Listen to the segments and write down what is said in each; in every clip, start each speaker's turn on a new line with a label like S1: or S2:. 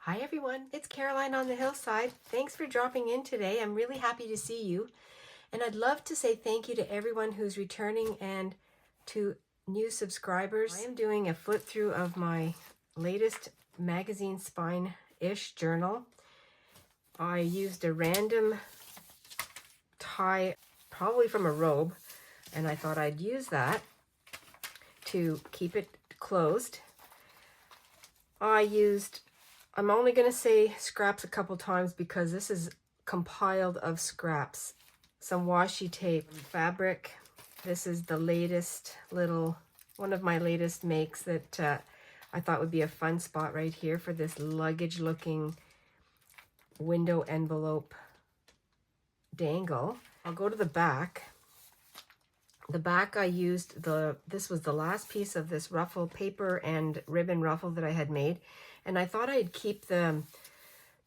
S1: Hi everyone, it's Caroline on the hillside. Thanks for dropping in today. I'm really happy to see you. And I'd love to say thank you to everyone who's returning and to new subscribers. I am doing a flip through of my latest magazine spine-ish journal. I used a random tie, probably from a robe, and I thought I'd use that to keep it closed. I'm only going to say scraps a couple times because this is compiled of scraps. Some washi tape, fabric. This is the latest one of my latest makes that I thought would be a fun spot right here for this luggage looking window envelope dangle. I'll go to the back. The back I used this was the last piece of this ruffle paper and ribbon ruffle that I had made. And I thought I'd keep the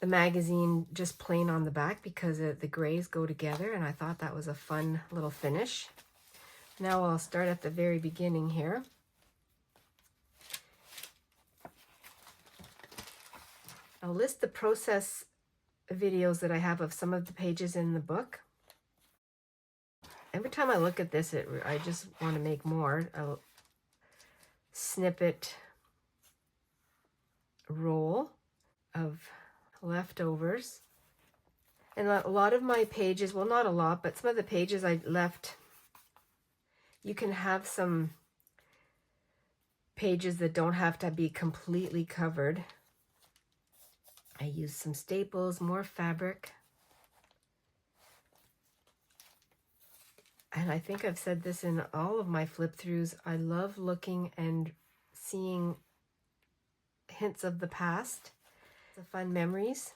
S1: magazine just plain on the back because the grays go together, and I thought that was a fun little finish. Now I'll start at the very beginning here. I'll list the process videos that I have of some of the pages in the book. Every time I look at this, I just want to make more. A snippet roll of leftovers. And a lot of my pages, well, not a lot, but some of the pages I left, you can have some pages that don't have to be completely covered. I used some staples, more fabric. And I think I've said this in all of my flip throughs. I love looking and seeing hints of the past, the fun memories.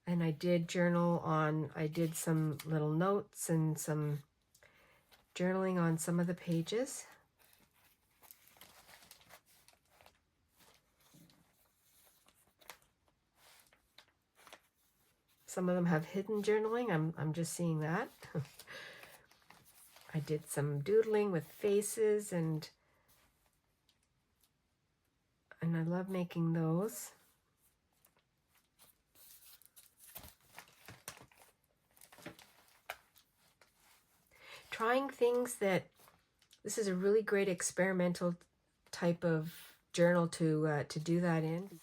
S1: And I did I did some little notes and some journaling on some of the pages. Some of them have hidden journaling. I'm just seeing that. I did some doodling with faces and I love making those. Trying things this is a really great experimental type of journal to do that in.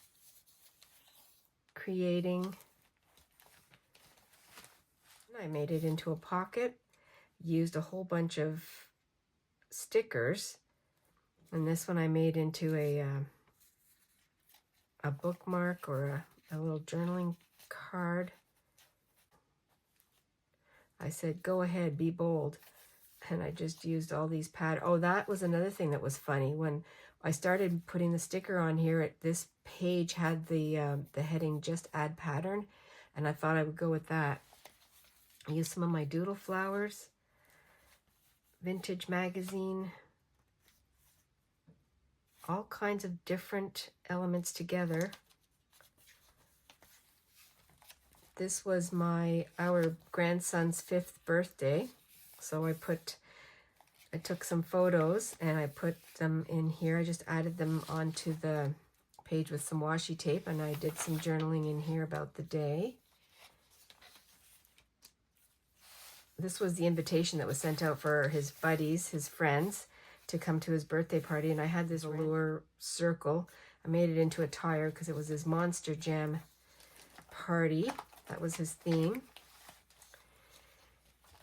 S1: Creating. I made it into a pocket, used a whole bunch of stickers, and this one I made into a bookmark or a little journaling card. I said, go ahead, be bold. And I just used all these Oh, that was another thing that was funny. When I started putting the sticker on here, this page had the heading, just add pattern. And I thought I would go with that. I used some of my doodle flowers, vintage magazine, all kinds of different elements together. This was our grandson's 5th birthday. So I took some photos and I put them in here. I just added them onto the page with some washi tape, and I did some journaling in here about the day. This was the invitation that was sent out for his buddies, his friends, to come to his birthday party, and I had this velour circle. I made it into a tire because it was his Monster Jam party. That was his theme.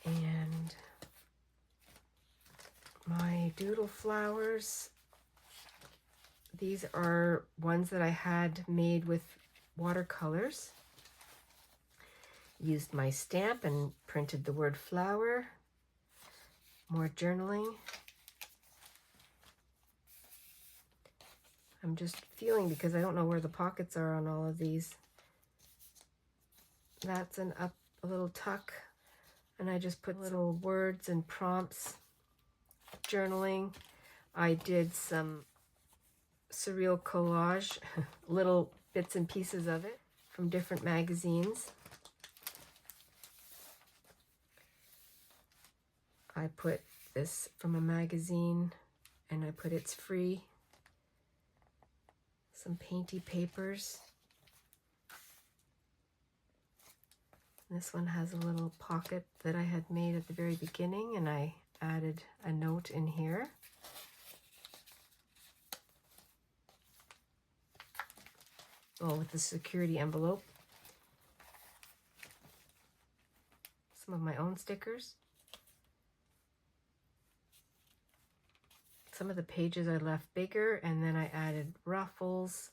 S1: And my doodle flowers, these are ones that I had made with watercolors. Used my stamp and printed the word flower. More journaling. I'm just feeling, because I don't know where the pockets are on all of these. That's a little tuck. And I just put little words and prompts. Journaling. I did some surreal collage, little bits and pieces of it from different magazines. I put this from a magazine and I put It's Free. some painty papers. This one has a little pocket that I had made at the very beginning, and I added a note in here. Oh, with the security envelope. Some of my own stickers. Some of the pages I left bigger, and then I added ruffles.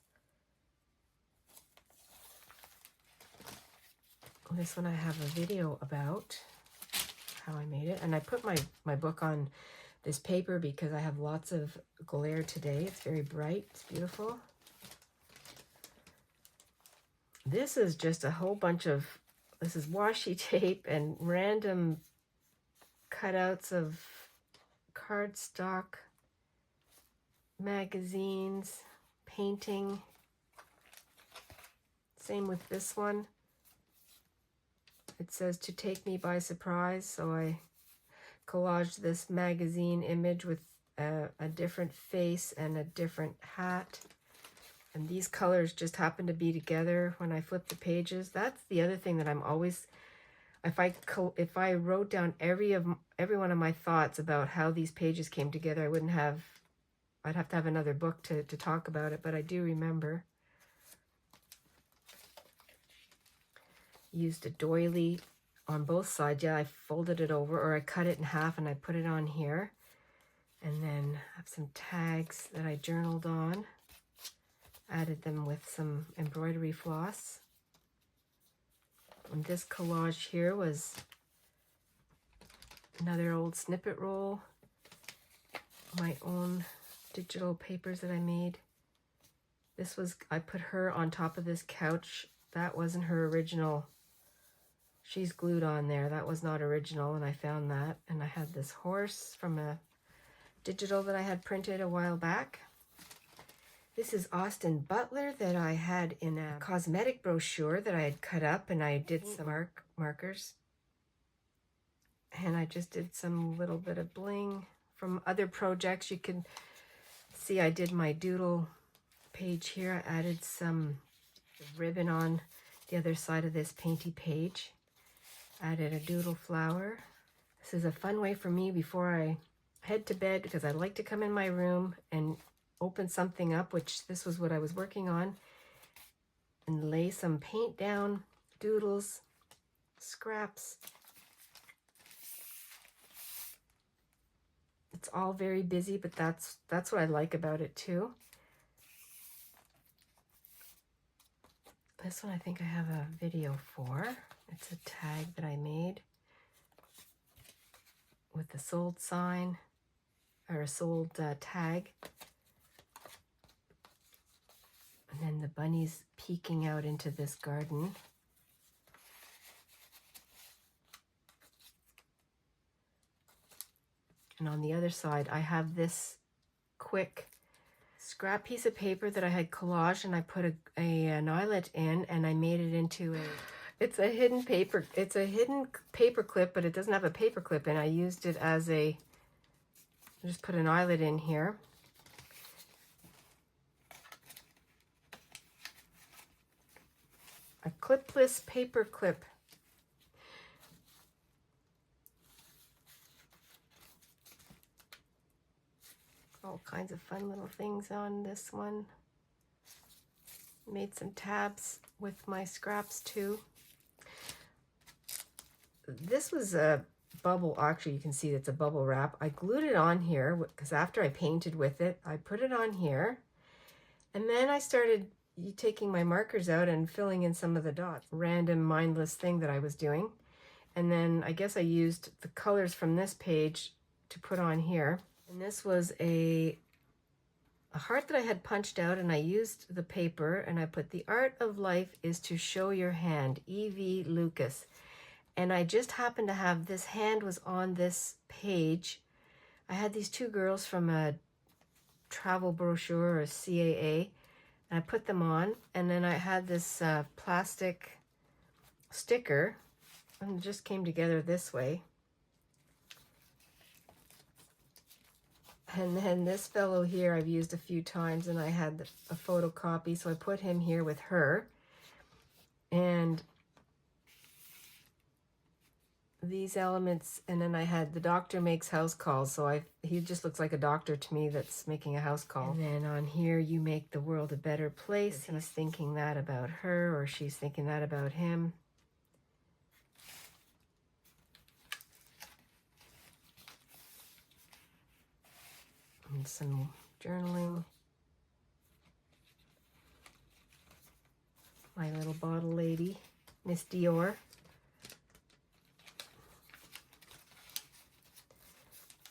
S1: This one I have a video about how I made it. And I put my book on this paper because I have lots of glare today. It's very bright. It's beautiful. This is just a whole bunch of, this is washi tape and random cutouts of cardstock, magazines, painting. Same with this one. It says to take me by surprise, so I collaged this magazine image with a different face and a different hat. And these colors just happen to be together when I flip the pages. That's the other thing that I'm always, if I wrote down every one of my thoughts about how these pages came together, I'd have to have another book to talk about it, but I do remember. Used a doily on both sides. Yeah, I folded it over, or I cut it in half and I put it on here. And then I have some tags that I journaled on. Added them with some embroidery floss. And this collage here was another old snippet roll. My own digital papers that I made. This was, I put her on top of this couch. That wasn't her original. She's glued on there. That was not original, and I found that. And I had this horse from a digital that I had printed a while back. This is Austin Butler that I had in a cosmetic brochure that I had cut up, and I did some markers. And I just did some little bit of bling from other projects. You can see I did my doodle page here. I added some ribbon on the other side of this painty page. Added a doodle flower. This is a fun way for me before I head to bed, because I like to come in my room and open something up, which this was what I was working on, and lay some paint down, doodles, scraps. It's all very busy, but that's what I like about it too. This one I think I have a video for. It's a tag that I made with the sold sign, or a sold tag. And then the bunnies peeking out into this garden. And on the other side, I have quick scrap piece of paper that I had collaged, and I put an eyelet in, and I made it into a... It's a hidden paper clip, but it doesn't have a paper clip, and I used it as I just put an eyelet in here. A clipless paper clip. All kinds of fun little things on this one. Made some tabs with my scraps too. This was a bubble, actually you can see it's a bubble wrap. I glued it on here because after I painted with it, I put it on here. And then I started taking my markers out and filling in some of the dots. Random mindless thing that I was doing. And then I guess I used the colors from this page to put on here. And this was a heart that I had punched out, and I used the paper, and I put, "The art of life is to show your hand, E.V. Lucas." And I just happened to have, this hand was on this page. I had these two girls from a travel brochure or a CAA, and I put them on, and then I had this plastic sticker, and it just came together this way. And then this fellow here I've used a few times, and I had a photocopy, so I put him here with her. And these elements, and then I had the doctor makes house calls, so he just looks like a doctor to me that's making a house call. And then on here, you make the world a better place. He's thinking that about her, or she's thinking that about him. And some journaling. My little bottle lady, Miss Dior.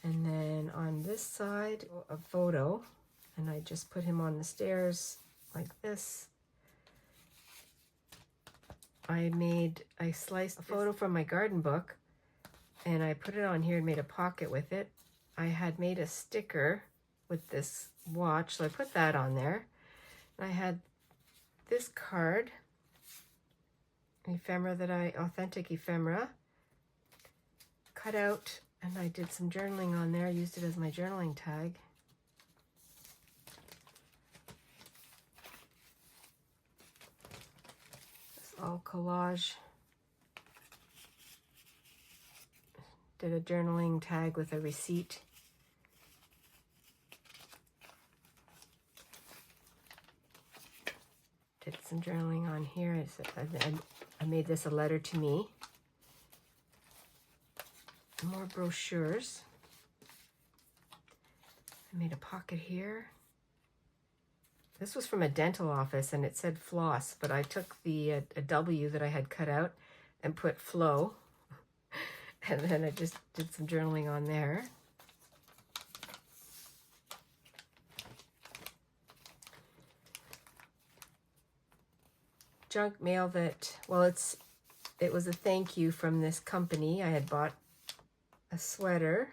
S1: And then on this side, a photo, and I just put him on the stairs like this. I sliced a photo from my garden book, and I put it on here and made a pocket with it. I had made a sticker with this watch, so I put that on there. And I had this card, ephemera authentic ephemera, cut out. And I did some journaling on there, used it as my journaling tag. It's all collage. Did a journaling tag with a receipt. Did some journaling on here. I made this a letter to me. More brochures. I made a pocket here. This was from a dental office, and it said floss, but I took a W that I had cut out and put flow. And then I just did some journaling on there. Junk mail that, well, it was a thank you from this company. I had bought a sweater.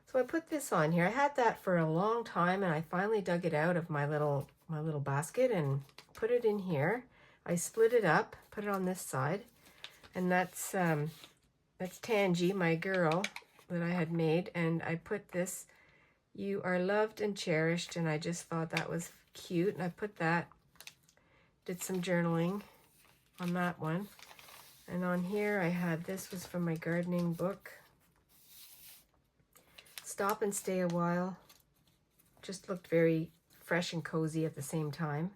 S1: So I put this on here. I had that for a long time, and I finally dug it out of my little basket and put it in here. I split it up, put it on this side, and that's Tangy, my girl that I had made, and I put this, "You are loved and cherished," and I just thought that was cute, and I put that, did some journaling on that one. And on here I had, this was from my gardening book, "Stop and stay a while." Just looked very fresh and cozy at the same time.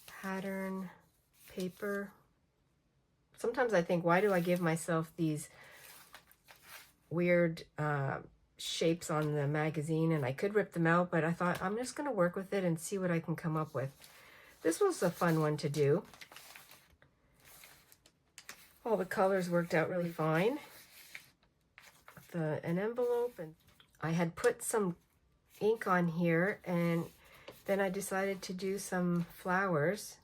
S1: Pattern, paper. Sometimes I think, why do I give myself these weird shapes on the magazine? And I could rip them out, but I thought I'm just going to work with it and see what I can come up with. This was a fun one to do. All the colors worked out really fine. An envelope, and I had put some ink on here, and then I decided to do some flowers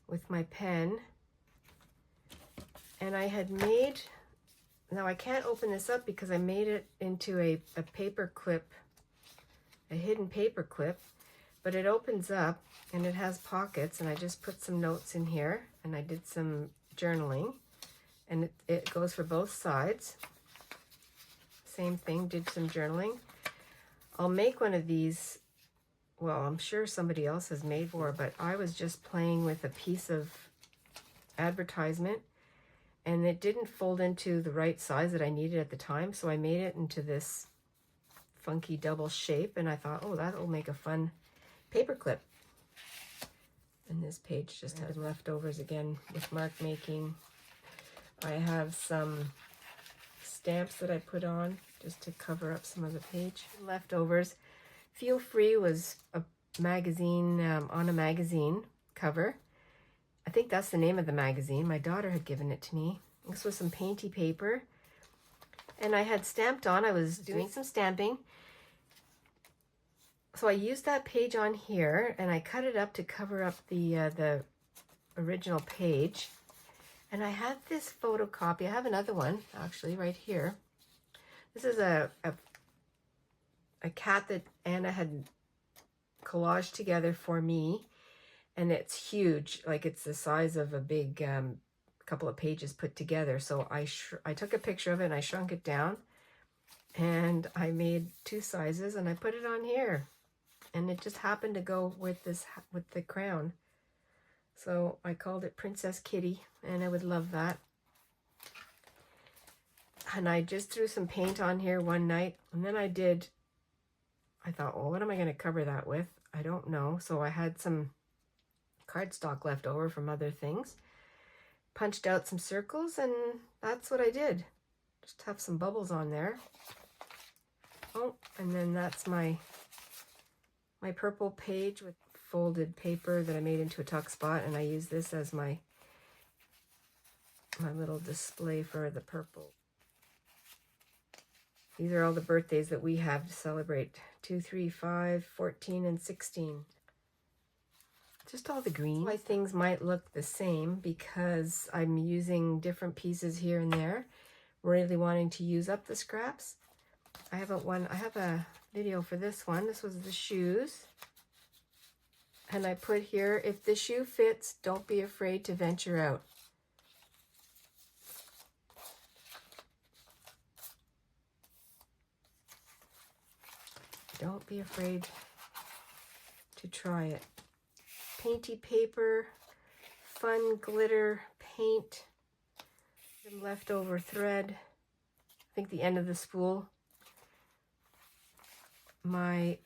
S1: with my pen. And I had made, now I can't open this up because I made it into a paper clip, a hidden paper clip, but it opens up and it has pockets, and I just put some notes in here, and I did some journaling, and it goes for both sides. Same thing, did some journaling. I'll make one of these, well, I'm sure somebody else has made more, but I was just playing with a piece of advertisement, and it didn't fold into the right size that I needed at the time, so I made it into this funky double shape, and I thought, oh, that will make a fun paper clip. And this page just has leftovers again with mark making. I have some stamps that I put on just to cover up some of the page. Leftovers. Feel Free was a magazine, on a magazine cover. I think that's the name of the magazine. My daughter had given it to me. This was some painty paper. And I had stamped on, I was doing some stamping. So I used that page on here, and I cut it up to cover up the original page. And I had this photocopy. I have another one, actually, right here. This is a cat that Anna had collaged together for me. And it's huge, like it's the size of a big couple of pages put together. So I took a picture of it and I shrunk it down, and I made 2 sizes and I put it on here, and it just happened to go with the crown. So I called it Princess Kitty, and I would love that. And I just threw some paint on here one night, and then I thought, well, what am I going to cover that with? I don't know. So I had some cardstock left over from other things, punched out some circles, and that's what I did. Just have some bubbles on there. Oh, and then that's my purple page with folded paper that I made into a tuck spot, and I use this as my little display for the purple. These are all the birthdays that we have to celebrate. 2, 3, 5, 14, and 16. Just all the green. Why things might look the same because I'm using different pieces here and there, really wanting to use up the scraps. I have a video for this one. This was the shoes. And I put here, if the shoe fits, don't be afraid to venture out. Don't be afraid to try it. Painty paper, fun glitter paint, some leftover thread, I think the end of the spool, my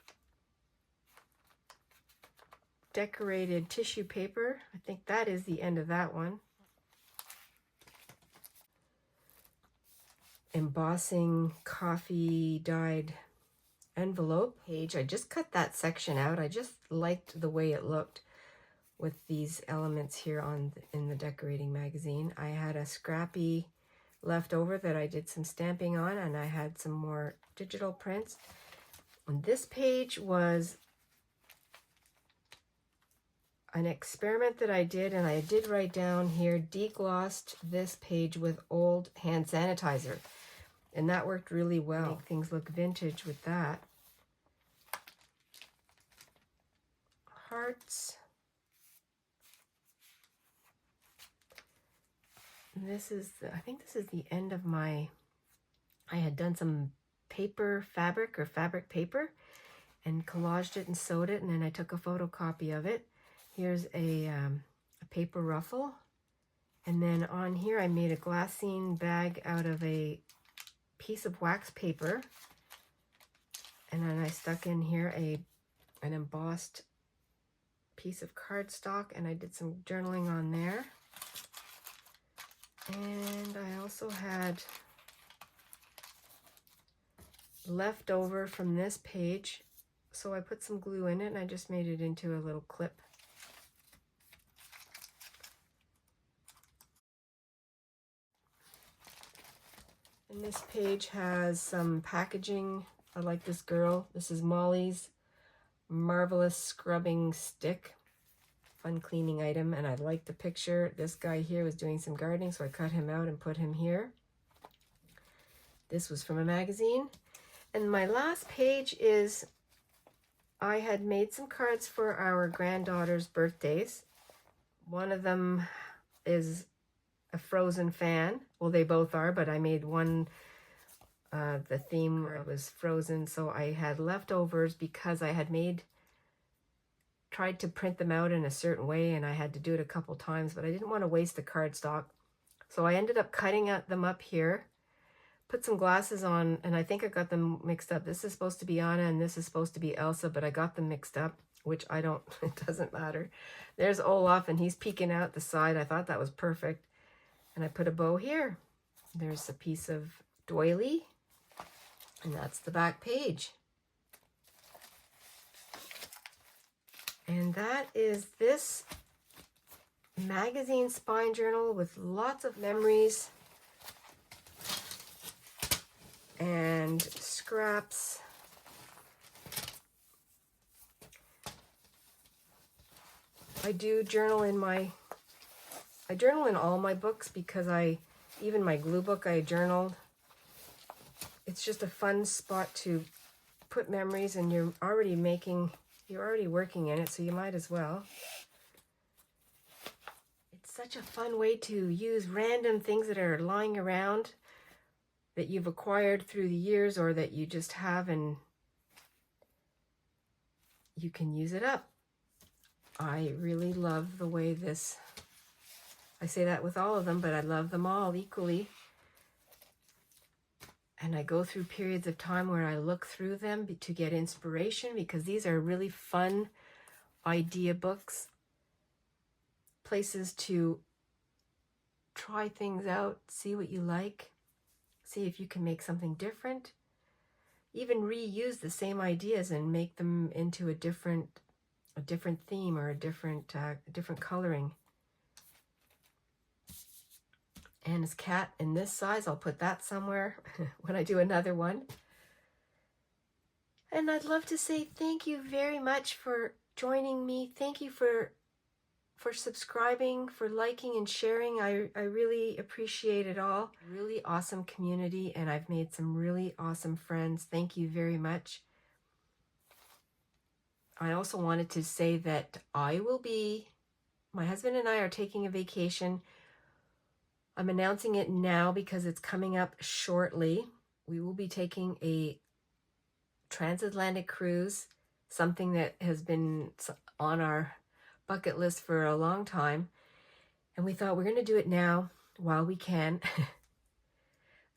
S1: decorated tissue paper, I think that is the end of that one, embossing coffee dyed envelope page. I just cut that section out. I just liked the way it looked with these elements here in the decorating magazine. I had a scrappy left over that I did some stamping on, and I had some more digital prints. And this page was an experiment that I did, and I did write down here, deglossed this page with old hand sanitizer, and that worked really well. Make things look vintage with that. Hearts. I think this is the end of I had done some fabric paper, and collaged it and sewed it, and then I took a photocopy of it. Here's a paper ruffle, and then on here I made a glassine bag out of a piece of wax paper, and then I stuck in here an embossed piece of cardstock, and I did some journaling on there. And I also had leftover from this page, so I put some glue in it, and I just made it into a little clip. And this page has some packaging. I like this girl. This is Molly's Marvelous Scrubbing Stick. Fun cleaning item, and I like the picture. This guy here was doing some gardening, so I cut him out and put him here. This was from a magazine. And my last page is, I had made some cards for our granddaughter's birthdays. One of them is a Frozen fan. Well, they both are, but I made one, the theme was Frozen, so I had leftovers because I had tried to print them out in a certain way, and I had to do it a couple times, but I didn't want to waste the cardstock. So I ended up cutting them up here, put some glasses on, and I think I got them mixed up. This is supposed to be Anna and this is supposed to be Elsa, but I got them mixed up, which it doesn't matter. There's Olaf, and he's peeking out the side. I thought that was perfect. And I put a bow here. There's a piece of doily, and that's the back page. And that is this magazine spine journal with lots of memories and scraps. I do journal in all my books because even my glue book I journaled. It's just a fun spot to put memories, and you're already working in it, so you might as well. It's Such a fun way to use random things that are lying around that you've acquired through the years or that you just have, and you can use it up. I really love the way this, I say that with all of them, but I love them all equally. And I go through periods of time where I look through them to get inspiration, because these are really fun idea books, places to try things out, see what you like, see if you can make something different, even reuse the same ideas and make them into a different theme or a different coloring. Anna's cat in this size, I'll put that somewhere when I do another one. And I'd love to say thank you very much for joining me. Thank you for subscribing, for liking and sharing. I really appreciate it all. Really awesome community, and I've made some really awesome friends. Thank you very much. I also wanted to say that my husband and I are taking a vacation. I'm announcing it now because it's coming up shortly. We will be taking a transatlantic cruise, something that has been on our bucket list for a long time. And we thought we're going to do it now while we can.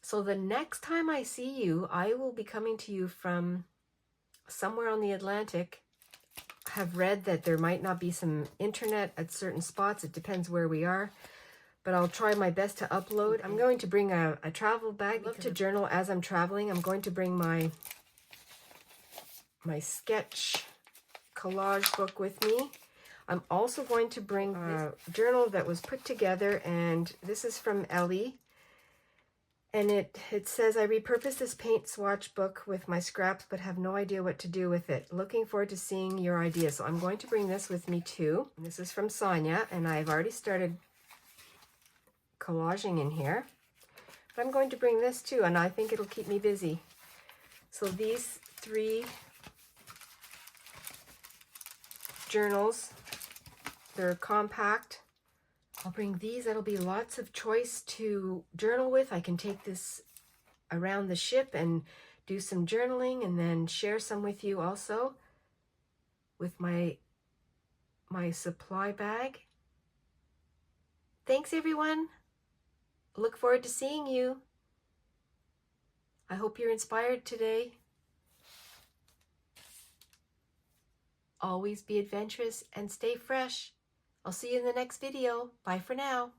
S1: So the next time I see you, I will be coming to you from somewhere on the Atlantic. I have read that there might not be some internet at certain spots. It depends where we are. But I'll try my best to upload. I'm going to bring a travel bag. I love to journal as I'm traveling. I'm going to bring my sketch collage book with me. I'm also going to bring a journal that was put together, and this is from Ellie. And it says, I repurposed this paint swatch book with my scraps, but have no idea what to do with it. Looking forward to seeing your ideas. So I'm going to bring this with me too. This is from Sonia, and I've already started collaging in here. But I'm going to bring this too, and I think it'll keep me busy. So these 3 journals, they're compact. I'll bring these. That'll be lots of choice to journal with. I can take this around the ship and do some journaling and then share some with you also with my supply bag. Thanks, everyone. Look forward to seeing you. I hope you're inspired today. Always be adventurous and stay fresh. I'll see you in the next video. Bye for now.